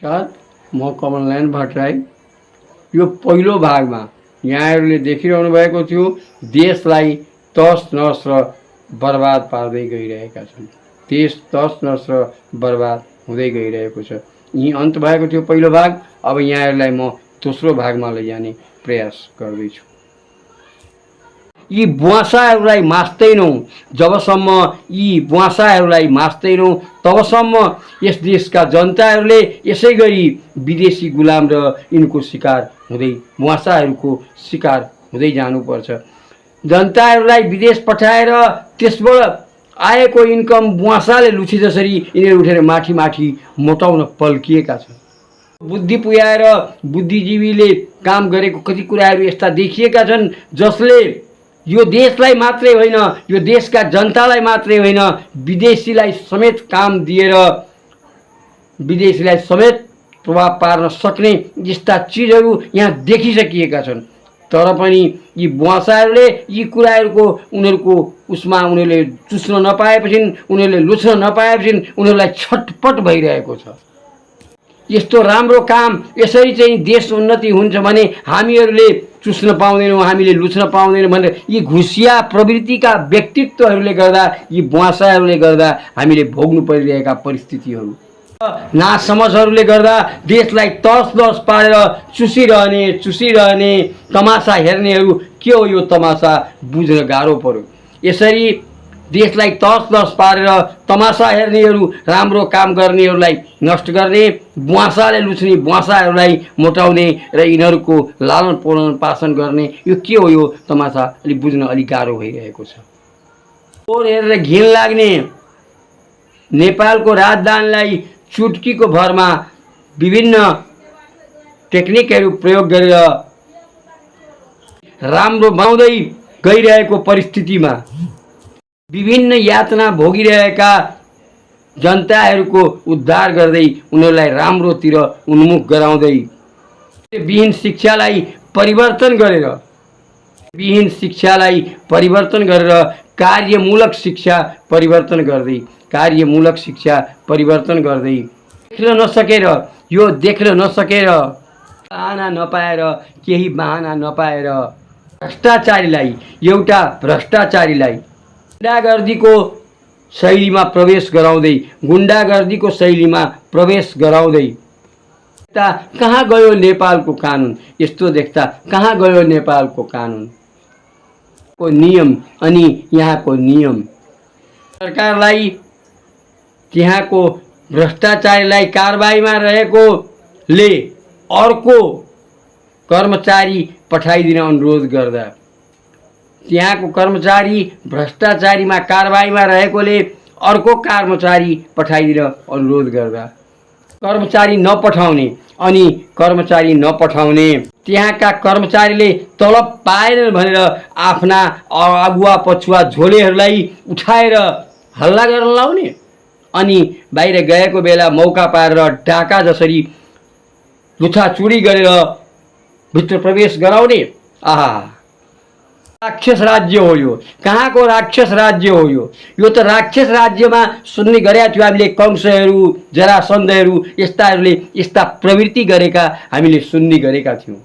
नमस्कार, म कमलनारायण भट्टराई। यो पहिलो भागमा यहाँहरूले देखिरहनु भएको थियो, देशलाई तस नस र बर्बाद पार्दै गइरहेका छन्। देश तस नस र बर्बाद हुँदै गइरहेको छ। यही अन्त भएको थियो पहिलो भाग। अब यहाँहरूलाई म दोस्रो भागमा लैजाने प्रयास गर्दैछु। यी बुवासाहरूलाई मास्दैनौँ, जबसम्म यी बुवासाहरूलाई मास्दैनौँ तबसम्म यस देशका जनताहरूले यसै गरी विदेशी गुलाम र यिनको शिकार हुँदै बुवासाहरूको शिकार हुँदै जानुपर्छ। जनताहरूलाई विदेश पठाएर त्यसबाट आएको इन्कम बुवासाले लुछे जसरी यिनीहरू उठेर माथि माथि मोटाउन पल्किएका छन्। बुद्धि पुर्याएर बुद्धिजीवीले काम गरेको कति कुराहरू यस्ता देखिएका छन् जसले यो देशलाई मात्रै होइन, यो देशका जनतालाई मात्रै होइन, विदेशीलाई समेत काम दिएर विदेशीलाई समेत प्रभाव पार्न सक्ने यस्ता चिजहरू यहाँ देखिसकिएका छन्। तर पनि यी बुवासाहरूले यी कुराहरूको उनीहरूको उसमा उनीहरूले चुस्न नपाएपछि, उनीहरूले लुच्न नपाएपछि उनीहरूलाई छटपट भइरहेको छ। यस्तो राम्रो काम यसरी चाहिँ देश उन्नति हुन्छ भने हामीहरूले चुस्न पाउँदैनौँ, हामीले लुच्न पाउँदैनौँ भनेर यी घुसिया प्रवृत्तिका व्यक्तित्वहरूले गर्दा, यी बुवासाहरूले गर्दा हामीले भोग्नु परिरहेका परिस्थितिहरू, नासमझहरूले गर्दा देशलाई तस नस पारेर चुसिरहने तमासा हेर्नेहरू के हो यो तमासा बुझ्न गाह्रो पर्यो। यसरी देशलाई तस नस पारेर तमासा हेर्नेहरू, राम्रो काम गर्नेहरूलाई नष्ट गर्ने, बुवासाले लुच्ने बुवासाहरूलाई मोटाउने र यिनीहरूको लालन पालन गर्ने यो के हो यो तमासा अलिक बुझ्न अलिक गाह्रो भइरहेको छ। फोहोर हेरेर घिन लाग्ने नेपालको राजधानीलाई चुटकीको भरमा विभिन्न टेक्निकहरू प्रयोग गरेर राम्रो बनाउँदै गइरहेको परिस्थितिमा विभिन्न यातना भोगिरहेका जनताहरूको उद्धार गर्दै उनीहरूलाई राम्रोतिर उन्मुख गराउँदै विहीन शिक्षालाई परिवर्तन गरेर कार्यमूलक शिक्षा परिवर्तन गर्दै देख्न नसकेर बहाना नपाएर केही बहाना नपाएर भ्रष्टाचारीलाई गुण्डागर्दीको शैलीमा प्रवेश गराउँदै कहाँ गयो नेपालको कानुन? यस्तो देख्दा कहाँ गयो नेपालको कानुन को नियम? अनि यहाँको नियम सरकारलाई त्यहाँको भ्रष्टाचारीलाई कारबाहीमा रहेकोले अर्को कर्मचारी पठाइदिन अनुरोध गर्दा, त्यहाँको कर्मचारी भ्रष्टाचारीमा कारबाहीमा रहेकोले अर्को कर्मचारी पठाइदिन अनुरोध गर्दा, कर्मचारी नपठाउने त्यहाँका कर्मचारीले तलब पाएनन् भनेर आफ्ना अगुवा पछुवा झोलेहरूलाई उठाएर हल्ला गर्न लाउने अनि बाहिर गएको बेला मौका पारेर डाका जसरी लुछाचुडी गरेर भित्र प्रवेश गराउने। राक्षस राज्य हो यो। कहाँको राक्षस राज्य हो यो? यो त राक्षस राज्यमा सुन्ने गरेका थियौँ हामीले। कंसहरू, जरासन्धहरू यस्ताहरूले यस्ता प्रवृत्ति गरेका हामीले सुन्ने गरेका थियौँ।